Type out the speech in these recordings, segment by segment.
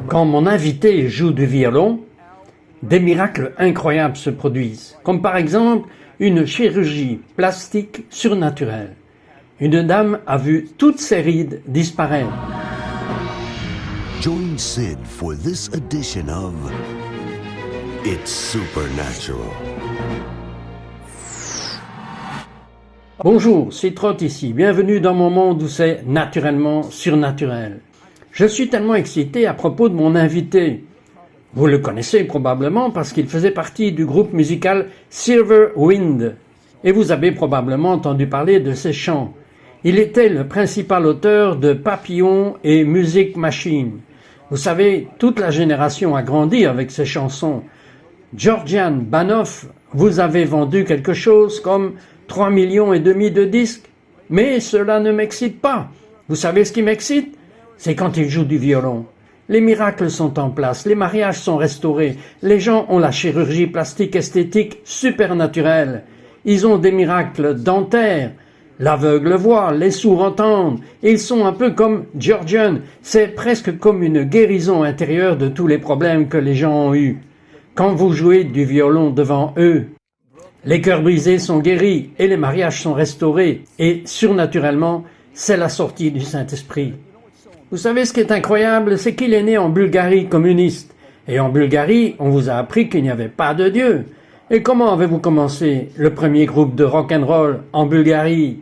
Quand mon invité joue du violon, des miracles incroyables se produisent, comme par exemple une chirurgie plastique surnaturelle. Une dame a vu toutes ses rides disparaître. Join Sid for this edition of It's Supernatural. Bonjour, c'est Trott ici. Bienvenue dans mon monde où c'est naturellement surnaturel. Je suis tellement excité à propos de mon invité. Vous le connaissez probablement parce qu'il faisait partie du groupe musical Silver Wind. Et vous avez probablement entendu parler de ses chants. Il était le principal auteur de Papillon et Music Machine. Vous savez, toute la génération a grandi avec ses chansons. Georgian Banov, vous avez vendu quelque chose comme 3,5 millions de disques. Mais cela ne m'excite pas. Vous savez ce qui m'excite? C'est quand il joue du violon. Les miracles sont en place, les mariages sont restaurés, les gens ont la chirurgie plastique esthétique supernaturelle. Ils ont des miracles dentaires. L'aveugle voit, les sourds entendent. Ils sont un peu comme Georgian. C'est presque comme une guérison intérieure de tous les problèmes que les gens ont eus. Quand vous jouez du violon devant eux, les cœurs brisés sont guéris et les mariages sont restaurés. Et surnaturellement, c'est la sortie du Saint-Esprit. Vous savez ce qui est incroyable, c'est qu'il est né en Bulgarie communiste. Et en Bulgarie, on vous a appris qu'il n'y avait pas de Dieu. Et comment avez-vous commencé le premier groupe de rock'n'roll en Bulgarie?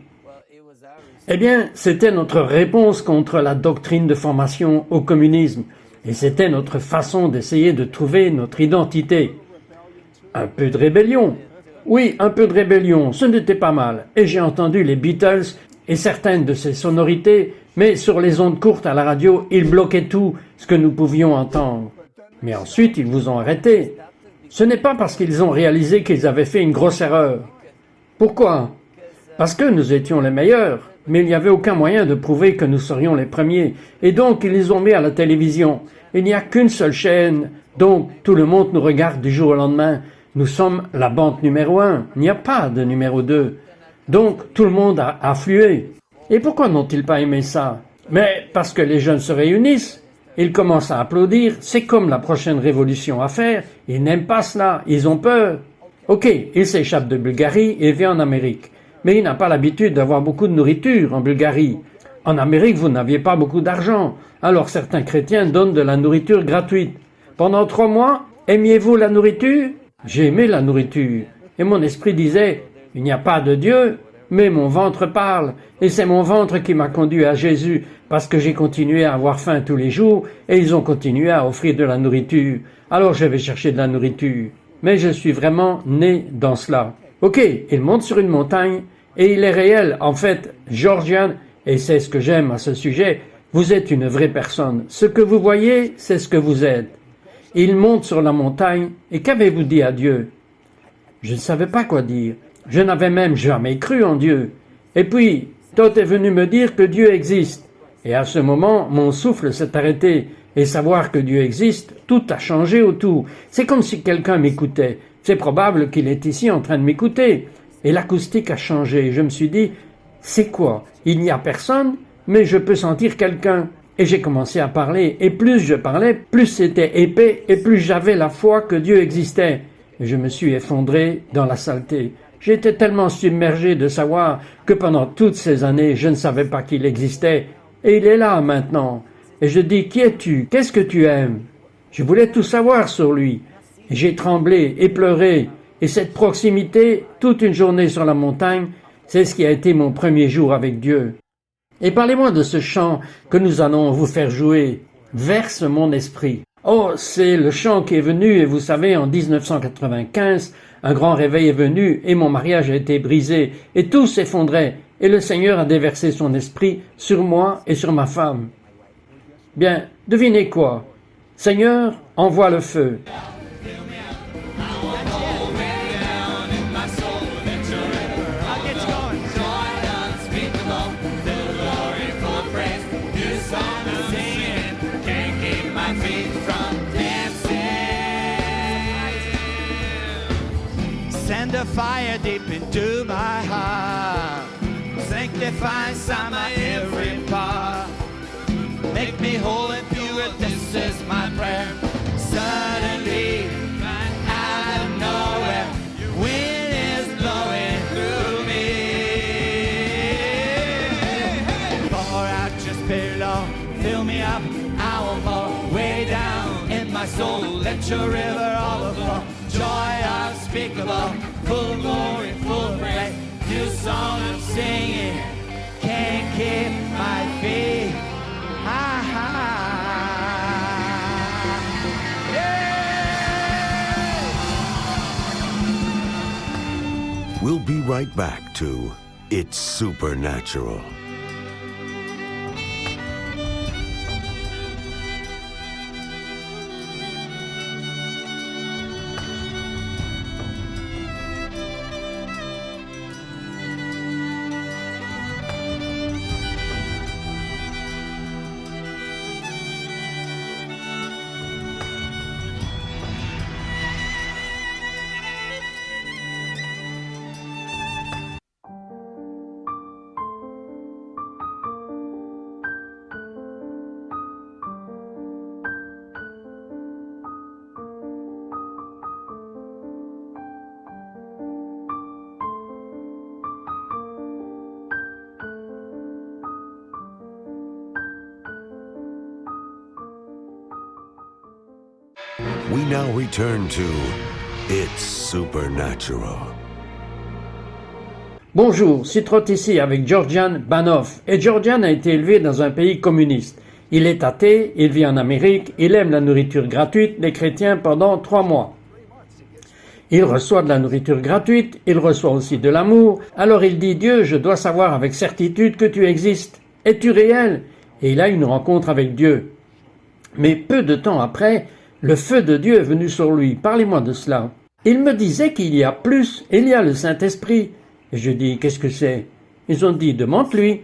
Eh bien, c'était notre réponse contre la doctrine de formation au communisme. Et c'était notre façon d'essayer de trouver notre identité. Un peu de rébellion. Oui, un peu de rébellion, ce n'était pas mal. Et j'ai entendu les Beatles et certaines de ces sonorités, mais sur les ondes courtes à la radio, ils bloquaient tout ce que nous pouvions entendre. Mais ensuite, ils vous ont arrêté. Ce n'est pas parce qu'ils ont réalisé qu'ils avaient fait une grosse erreur. Pourquoi? Parce que nous étions les meilleurs, mais il n'y avait aucun moyen de prouver que nous serions les premiers. Et donc, ils les ont mis à la télévision. Il n'y a qu'une seule chaîne, donc tout le monde nous regarde du jour au lendemain. Nous sommes la bande numéro 1, il n'y a pas de numéro 2. Donc, tout le monde a afflué. Et pourquoi n'ont-ils pas aimé ça? Mais parce que les jeunes se réunissent, ils commencent à applaudir, c'est comme la prochaine révolution à faire, ils n'aiment pas cela, ils ont peur. Ok, il s'échappe de Bulgarie et vient en Amérique. Mais il n'a pas l'habitude d'avoir beaucoup de nourriture en Bulgarie. En Amérique, vous n'aviez pas beaucoup d'argent, alors certains chrétiens donnent de la nourriture gratuite. Pendant 3 mois, aimiez-vous la nourriture? J'ai aimé la nourriture. Et mon esprit disait, il n'y a pas de Dieu, mais mon ventre parle, et c'est mon ventre qui m'a conduit à Jésus, parce que j'ai continué à avoir faim tous les jours, et ils ont continué à offrir de la nourriture. Alors je vais chercher de la nourriture. Mais je suis vraiment né dans cela. Ok, il monte sur une montagne, et il est réel. En fait, Georgian, et c'est ce que j'aime à ce sujet, vous êtes une vraie personne. Ce que vous voyez, c'est ce que vous êtes. Il monte sur la montagne, et qu'avez-vous dit à Dieu? Je ne savais pas quoi dire. Je n'avais même jamais cru en Dieu. Et puis, Todd est venu me dire que Dieu existe. Et à ce moment, mon souffle s'est arrêté. Et savoir que Dieu existe, tout a changé autour. C'est comme si quelqu'un m'écoutait. C'est probable qu'il est ici en train de m'écouter. Et l'acoustique a changé. Je me suis dit, c'est quoi? Il n'y a personne, mais je peux sentir quelqu'un. Et j'ai commencé à parler. Et plus je parlais, plus c'était épais et plus j'avais la foi que Dieu existait. Et je me suis effondré dans la saleté. J'étais tellement submergé de savoir que pendant toutes ces années, je ne savais pas qu'il existait. Et il est là maintenant. Et je dis, qui es-tu? Qu'est-ce que tu aimes? Je voulais tout savoir sur lui. Et j'ai tremblé et pleuré. Et cette proximité, toute une journée sur la montagne, c'est ce qui a été mon premier jour avec Dieu. Et parlez-moi de ce chant que nous allons vous faire jouer. Verse mon esprit. Oh, c'est le chant qui est venu, et vous savez, en 1995, un grand réveil est venu, et mon mariage a été brisé, et tout s'effondrait, et le Seigneur a déversé son esprit sur moi et sur ma femme. Bien, devinez quoi? Seigneur, envoie le feu. Send a fire deep into my heart. Sanctify some of every part. Make me whole and pure, this is my just below. Fill me up, I will fall way down in my soul. Let your river overflow. Joy unspeakable, full of glory, full of praise. New song I'm singing, can't keep my feet. Yeah! We'll be right back to It's Supernatural. We now return to It's Supernatural. Bonjour, Citrot ici avec Georgian Banov. Et Georgian a été élevé dans un pays communiste. Il est athée, il vit en Amérique, il aime la nourriture gratuite des chrétiens pendant 3 mois. Il reçoit de la nourriture gratuite, il reçoit aussi de l'amour. Alors il dit, Dieu, je dois savoir avec certitude que tu existes. Es-tu réel? Et il a une rencontre avec Dieu. Mais peu de temps après, le feu de Dieu est venu sur lui. Parlez-moi de cela. Il me disait qu'il y a plus, il y a le Saint-Esprit. Et je dis, qu'est-ce que c'est? Ils ont dit, demande-lui.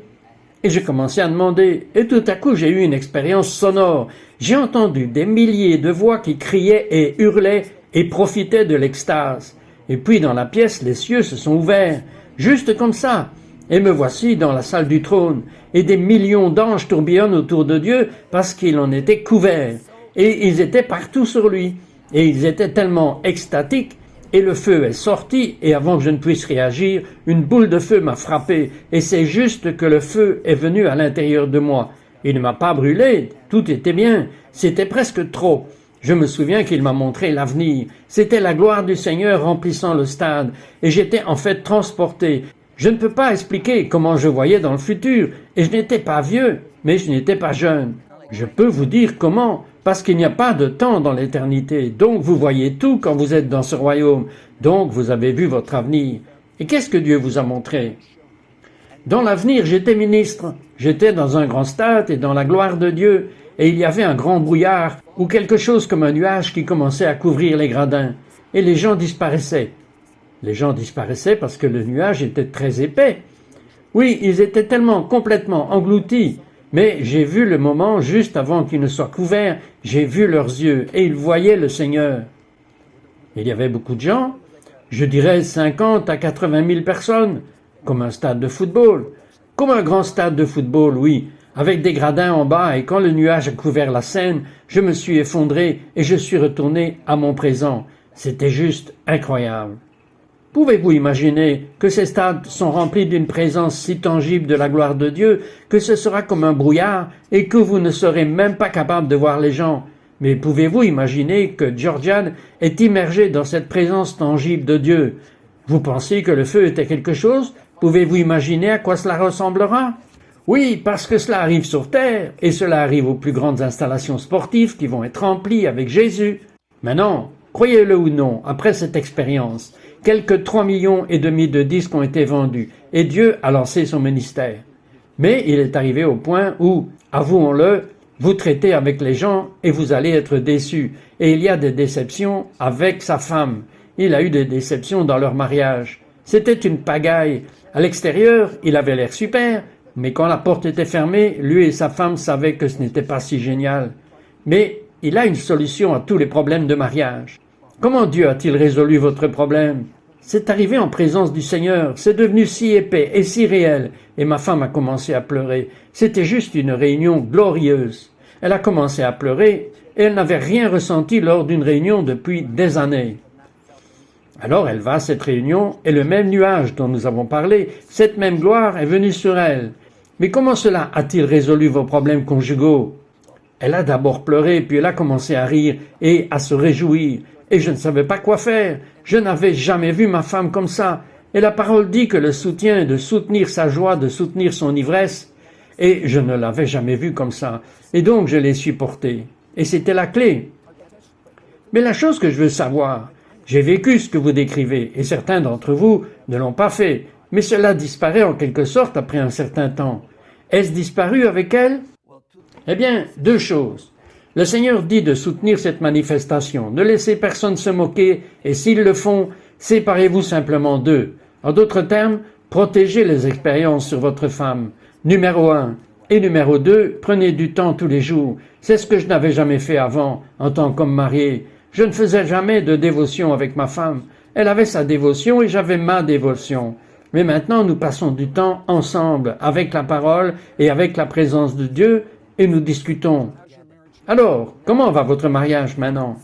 Et j'ai commencé à demander, et tout à coup j'ai eu une expérience sonore. J'ai entendu des milliers de voix qui criaient et hurlaient et profitaient de l'extase. Et puis dans la pièce, les cieux se sont ouverts, juste comme ça. Et me voici dans la salle du trône, et des millions d'anges tourbillonnent autour de Dieu parce qu'il en était couvert. Et ils étaient partout sur lui, et ils étaient tellement extatiques, et le feu est sorti, et avant que je ne puisse réagir, une boule de feu m'a frappé, et c'est juste que le feu est venu à l'intérieur de moi. Il ne m'a pas brûlé, tout était bien, c'était presque trop. Je me souviens qu'il m'a montré l'avenir, c'était la gloire du Seigneur remplissant le stade, et j'étais en fait transporté. Je ne peux pas expliquer comment je voyais dans le futur, et je n'étais pas vieux, mais je n'étais pas jeune. Je peux vous dire comment, parce qu'il n'y a pas de temps dans l'éternité, donc vous voyez tout quand vous êtes dans ce royaume, donc vous avez vu votre avenir. Et qu'est-ce que Dieu vous a montré? Dans l'avenir, j'étais ministre, j'étais dans un grand stade et dans la gloire de Dieu, et il y avait un grand brouillard, ou quelque chose comme un nuage qui commençait à couvrir les gradins, et les gens disparaissaient. Les gens disparaissaient parce que le nuage était très épais. Oui, ils étaient tellement complètement engloutis, mais j'ai vu le moment juste avant qu'ils ne soient couverts, j'ai vu leurs yeux, et ils voyaient le Seigneur. Il y avait beaucoup de gens, je dirais 50 à 80 000 personnes, comme un stade de football. Comme un grand stade de football, oui, avec des gradins en bas, et quand le nuage a couvert la scène, je me suis effondré et je suis retourné à mon présent. C'était juste incroyable. Pouvez-vous imaginer que ces stades sont remplis d'une présence si tangible de la gloire de Dieu que ce sera comme un brouillard et que vous ne serez même pas capable de voir les gens? Mais pouvez-vous imaginer que Georgian est immergé dans cette présence tangible de Dieu? Vous pensez que le feu était quelque chose? Pouvez-vous imaginer à quoi cela ressemblera? Oui, parce que cela arrive sur Terre, et cela arrive aux plus grandes installations sportives qui vont être remplies avec Jésus. Maintenant, croyez-le ou non, après cette expérience, quelques 3,5 millions de disques ont été vendus, et Dieu a lancé son ministère. Mais il est arrivé au point où, avouons-le, vous traitez avec les gens et vous allez être déçus. Et il y a des déceptions avec sa femme. Il a eu des déceptions dans leur mariage. C'était une pagaille. À l'extérieur, il avait l'air super, mais quand la porte était fermée, lui et sa femme savaient que ce n'était pas si génial. Mais il a une solution à tous les problèmes de mariage. Comment Dieu a-t-il résolu votre problème? C'est arrivé en présence du Seigneur, c'est devenu si épais et si réel, et ma femme a commencé à pleurer. C'était juste une réunion glorieuse. Elle a commencé à pleurer, et elle n'avait rien ressenti lors d'une réunion depuis des années. Alors elle va à cette réunion, et le même nuage dont nous avons parlé, cette même gloire est venue sur elle. Mais comment cela a-t-il résolu vos problèmes conjugaux? Elle a d'abord pleuré, puis elle a commencé à rire et à se réjouir. Et je ne savais pas quoi faire. Je n'avais jamais vu ma femme comme ça. Et la parole dit que le soutien est de soutenir sa joie, de soutenir son ivresse. Et je ne l'avais jamais vue comme ça. Et donc je l'ai supportée. Et c'était la clé. Mais la chose que je veux savoir, j'ai vécu ce que vous décrivez, et certains d'entre vous ne l'ont pas fait, mais cela disparaît en quelque sorte après un certain temps. Est-ce disparu avec elle? Eh bien, deux choses. Le Seigneur dit de soutenir cette manifestation, ne laissez personne se moquer, et s'ils le font, séparez-vous simplement d'eux. En d'autres termes, protégez les expériences sur votre femme. Numéro 1. Et numéro 2, prenez du temps tous les jours. C'est ce que je n'avais jamais fait avant, en tant qu'homme marié. Je ne faisais jamais de dévotion avec ma femme. Elle avait sa dévotion et j'avais ma dévotion. Mais maintenant, nous passons du temps ensemble, avec la parole et avec la présence de Dieu, et nous discutons. Alors, comment va votre mariage maintenant?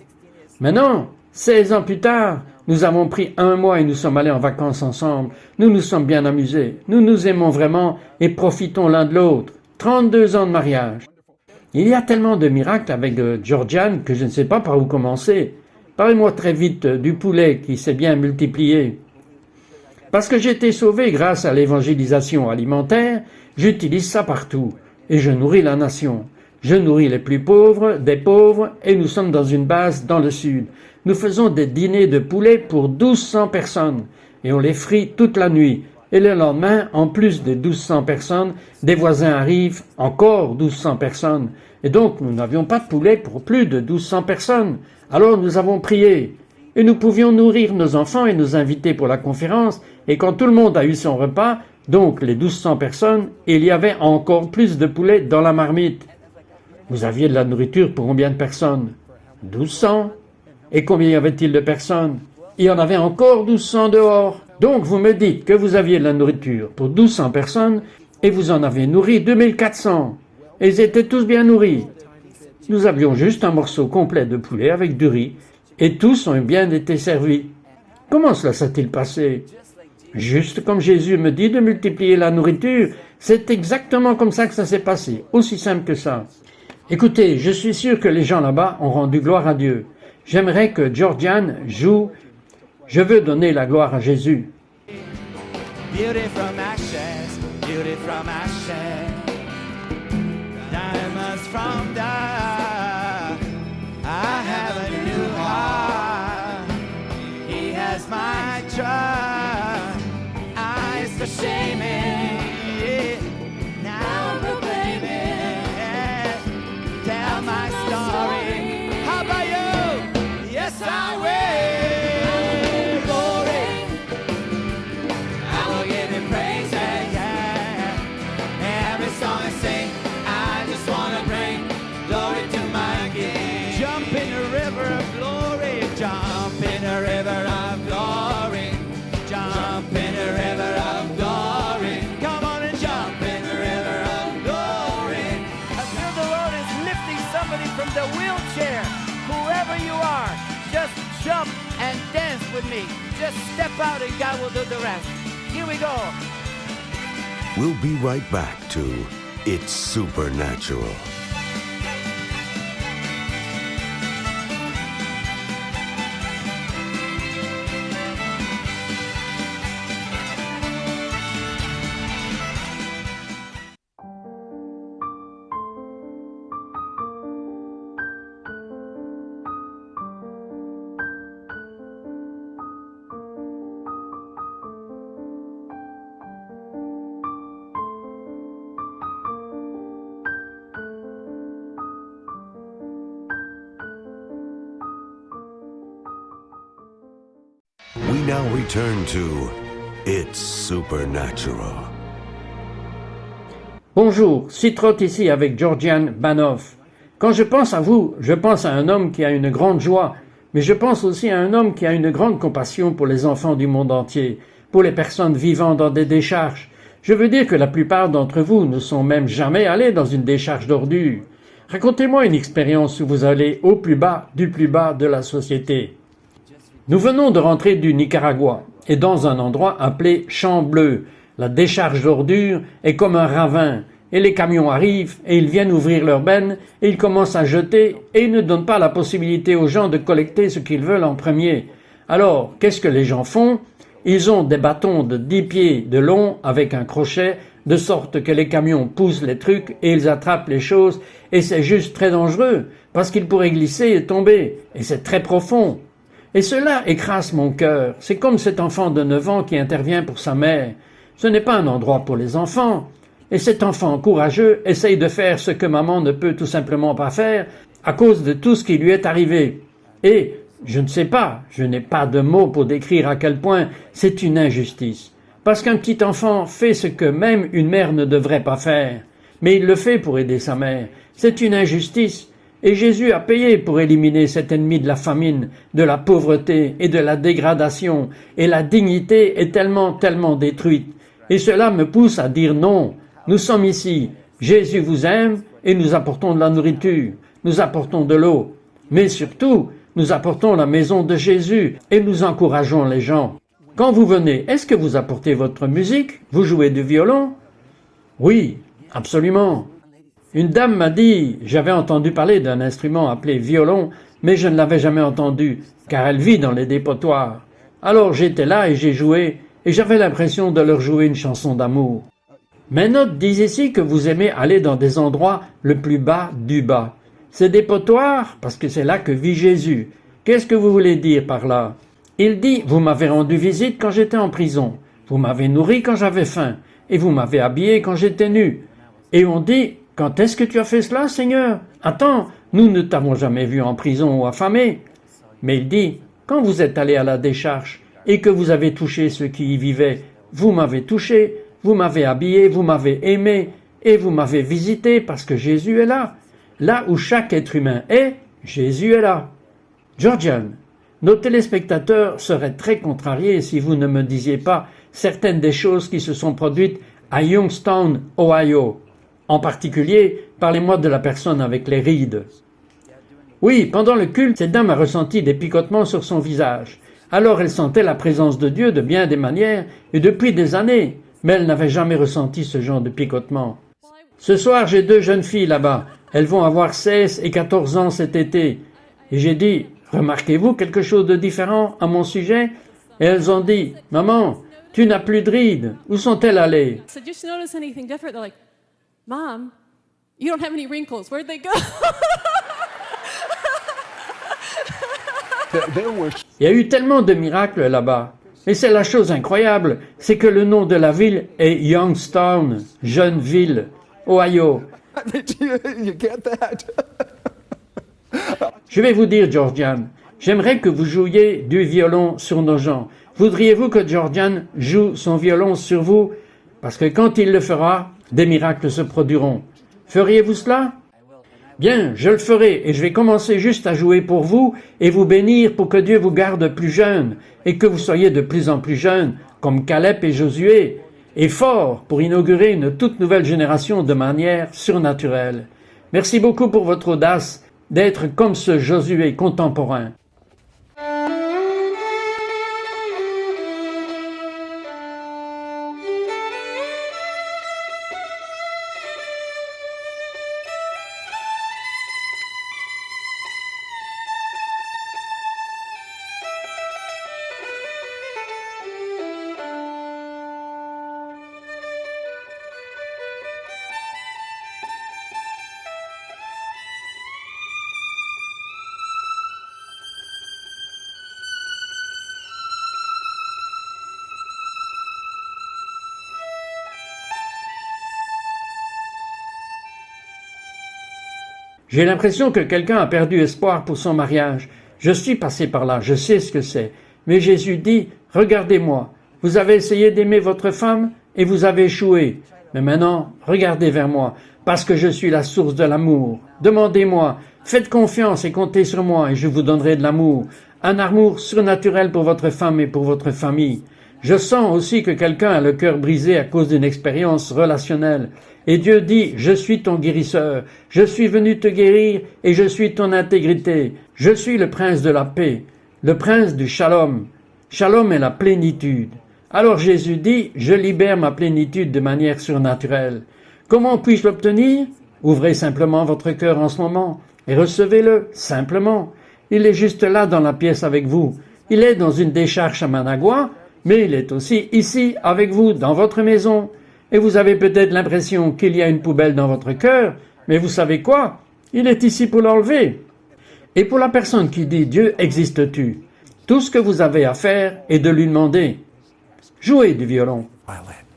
Maintenant, 16 ans plus tard, nous avons pris 1 mois et nous sommes allés en vacances ensemble. Nous nous sommes bien amusés. Nous nous aimons vraiment et profitons l'un de l'autre. 32 ans de mariage. Il y a tellement de miracles avec Georgiane que je ne sais pas par où commencer. Parlez-moi très vite du poulet qui s'est bien multiplié. Parce que j'ai été sauvé grâce à l'évangélisation alimentaire, j'utilise ça partout. Et je nourris la nation. Je nourris les plus pauvres, des pauvres, et nous sommes dans une base dans le sud. Nous faisons des dîners de poulet pour 1200 personnes, et on les frit toute la nuit. Et le lendemain, en plus des 1200 personnes, des voisins arrivent, encore 1200 personnes. Et donc, nous n'avions pas de poulet pour plus de 1200 personnes. Alors nous avons prié. Et nous pouvions nourrir nos enfants et nos invités pour la conférence. Et quand tout le monde a eu son repas, donc les 1200 personnes, il y avait encore plus de poulet dans la marmite. Vous aviez de la nourriture pour combien de personnes? 1200. Et combien y avait-il de personnes? Il y en avait encore 1200 dehors. Donc vous me dites que vous aviez de la nourriture pour 1200 personnes et vous en avez nourri 2400. Et ils étaient tous bien nourris. Nous avions juste un morceau complet de poulet avec du riz et tous ont bien été servis. Comment cela s'est-il passé? Juste comme Jésus me dit de multiplier la nourriture, c'est exactement comme ça que ça s'est passé, aussi simple que ça. Écoutez, je suis sûr que les gens là-bas ont rendu gloire à Dieu. J'aimerais que Georgiane joue « Je veux donner la gloire à Jésus ». Beauty from ashes, beauty from ashes, diamonds from dust. I have a new heart. He has my trust. I used to shame it, yeah. Now I'm proclaiming, yeah. Tell my story. How about you? Yes, I will. Jump in a river of glory. Jump in a river of glory. Come on and jump in a river of glory. I feel the Lord is lifting somebody from the wheelchair. Whoever you are, just jump and dance with me. Just step out and God will do the rest. Here we go. We'll be right back to It's Supernatural. We now return to It's Supernatural. Bonjour, Citrot ici avec Georgiane Banov. Quand je pense à vous, je pense à un homme qui a une grande joie, mais je pense aussi à un homme qui a une grande compassion pour les enfants du monde entier, pour les personnes vivant dans des décharges. Je veux dire que la plupart d'entre vous ne sont même jamais allés dans une décharge d'ordures. Racontez-moi une expérience où vous allez au plus bas du plus bas de la société. Nous venons de rentrer du Nicaragua et dans un endroit appelé Champ Bleu. La décharge d'ordures est comme un ravin, et les camions arrivent, et ils viennent ouvrir leurs bennes, et ils commencent à jeter, et ils ne donnent pas la possibilité aux gens de collecter ce qu'ils veulent en premier. Alors, qu'est-ce que les gens font? Ils ont des bâtons de 10 pieds de long avec un crochet, de sorte que les camions poussent les trucs et ils attrapent les choses, et c'est juste très dangereux, parce qu'ils pourraient glisser et tomber, et c'est très profond. Et cela écrase mon cœur. C'est comme cet enfant de 9 ans qui intervient pour sa mère. Ce n'est pas un endroit pour les enfants. Et cet enfant courageux essaye de faire ce que maman ne peut tout simplement pas faire à cause de tout ce qui lui est arrivé. Et, je ne sais pas, je n'ai pas de mots pour décrire à quel point c'est une injustice. Parce qu'un petit enfant fait ce que même une mère ne devrait pas faire. Mais il le fait pour aider sa mère. C'est une injustice. Et Jésus a payé pour éliminer cet ennemi de la famine, de la pauvreté et de la dégradation. Et la dignité est tellement détruite. Et cela me pousse à dire non. Nous sommes ici. Jésus vous aime et nous apportons de la nourriture. Nous apportons de l'eau. Mais surtout, nous apportons la maison de Jésus et nous encourageons les gens. Quand vous venez, est-ce que vous apportez votre musique? Vous jouez du violon? Oui, absolument. Une dame m'a dit, j'avais entendu parler d'un instrument appelé violon, mais je ne l'avais jamais entendu, car elle vit dans les dépotoirs. Alors j'étais là et j'ai joué, et j'avais l'impression de leur jouer une chanson d'amour. Mes notes disent ici que vous aimez aller dans des endroits le plus bas du bas. C'est dépotoir parce que c'est là que vit Jésus. Qu'est-ce que vous voulez dire par là? Il dit, vous m'avez rendu visite quand j'étais en prison, vous m'avez nourri quand j'avais faim, et vous m'avez habillé quand j'étais nu. Et on dit, quand est-ce que tu as fait cela, Seigneur? Attends, nous ne t'avons jamais vu en prison ou affamé. Mais il dit, quand vous êtes allé à la décharge, et que vous avez touché ceux qui y vivaient, vous m'avez touché, vous m'avez habillé, vous m'avez aimé, et vous m'avez visité parce que Jésus est là. Là où chaque être humain est, Jésus est là. Georgian, nos téléspectateurs seraient très contrariés si vous ne me disiez pas certaines des choses qui se sont produites à Youngstown, Ohio. En particulier, parlez-moi de la personne avec les rides. Oui, pendant le culte, cette dame a ressenti des picotements sur son visage. Alors elle sentait la présence de Dieu de bien des manières et depuis des années, mais elle n'avait jamais ressenti ce genre de picotement. Ce soir, j'ai 2 jeunes filles là-bas. Elles vont avoir 16 et 14 ans cet été. Et j'ai dit, remarquez-vous quelque chose de différent à mon sujet? Et elles ont dit, maman, tu n'as plus de rides. Où sont-elles allées? So did you notice anything different? They're like, Mom, you don't have any wrinkles. Where'd they go? Il y a eu tellement de miracles là-bas. Et c'est la chose incroyable, c'est que le nom de la ville est Youngstown, jeune ville, Ohio. You get that? Je vais vous dire, Georgian, j'aimerais que vous jouiez du violon sur nos gens. Voudriez-vous que Georgian joue son violon sur vous? Parce que quand il le fera, des miracles se produiront. Feriez-vous cela? Bien, je le ferai, et je vais commencer juste à jouer pour vous et vous bénir pour que Dieu vous garde plus jeune et que vous soyez de plus en plus jeunes, comme Caleb et Josué, et forts pour inaugurer une toute nouvelle génération de manière surnaturelle. Merci beaucoup pour votre audace d'être comme ce Josué contemporain. J'ai l'impression que quelqu'un a perdu espoir pour son mariage. Je suis passé par là, je sais ce que c'est. Mais Jésus dit, regardez-moi, vous avez essayé d'aimer votre femme et vous avez échoué. Mais maintenant, regardez vers moi, parce que je suis la source de l'amour. Demandez-moi, faites confiance et comptez sur moi et je vous donnerai de l'amour. Un amour surnaturel pour votre femme et pour votre famille. Je sens aussi que quelqu'un a le cœur brisé à cause d'une expérience relationnelle. Et Dieu dit, je suis ton guérisseur, je suis venu te guérir et je suis ton intégrité. Je suis le prince de la paix, le prince du shalom. Shalom est la plénitude. Alors Jésus dit, je libère ma plénitude de manière surnaturelle. Comment puis-je l'obtenir? Ouvrez simplement votre cœur en ce moment et recevez-le, simplement. Il est juste là dans la pièce avec vous. Il est dans une décharge à Managua, mais il est aussi ici avec vous, dans votre maison. Et vous avez peut-être l'impression qu'il y a une poubelle dans votre cœur, mais vous savez quoi? Il est ici pour l'enlever. Et pour la personne qui dit « Dieu, existes-tu ?» Tout ce que vous avez à faire est de lui demander. Jouez du violon. Violin.